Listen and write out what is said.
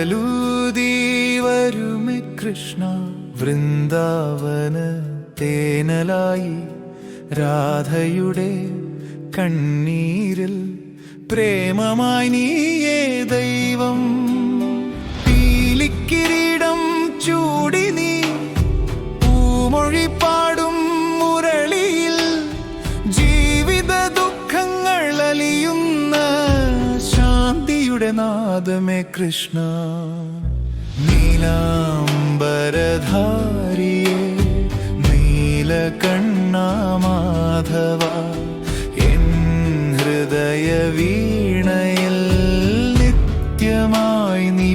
കടലൂതി വരുമേ കൃഷ്ണ വൃന്ദാവന തേനലായി രാധയുടെ കണ്ണീരിൽ പ്രേമമായി നീയേ ദൈവം പീലിക്കിരീടം ചൂടി നീ പൂമൊഴി പാടും മുരളിയിൽ ജീവിത ദുഃഖങ്ങൾ അലിയുന്ന ശാന്തിയുടെ നാദമേ കൃഷ്ണ നീലാംബരധാരിയേ നീലകണ്ഠാ മാധവ എൻ ഹൃദയ വീണയിൽ നിത്യമായി നീ